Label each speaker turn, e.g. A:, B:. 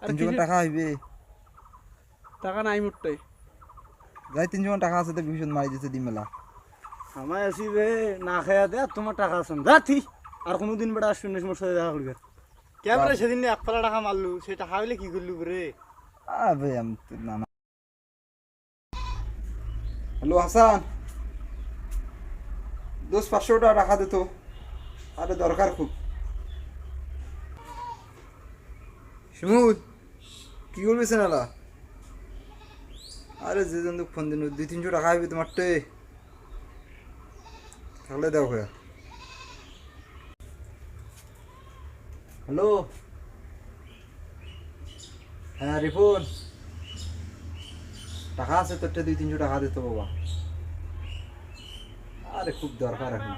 A: আর
B: 300
A: কিছু
B: টাকা হইবে
A: টাকা নাই মোটে
B: যাই 300 টাকা আছে তো বিভূষণ মারি দিতে দি মেলা
C: আমায় আসিবে না খাইয়া দে আর তোমার টাকা আছে যা ঠিক আর কোনোদিন বেড়া শুনিস মোর সাথে দেখা করবে
A: ক্যামেরা সেদিন এক পালা টাকা মারলু সেই টাকা হইলে কি করলু রে
B: আবে আমি তো না না হ্যালো হাসান দোষ 500 টাকা রাখা দিত আরে দরকার খুব শিমুল কি করবিস না আরে যে জন ফোন দিন 200-300 টাকা হইবে তোমার টে থাকলে দাও ভাইয়া হ্যালো হ্যাঁ রিপন টাকা আছে তোরটা 200-300 টাকা দিতে বাবা আরে খুব দরকার এখন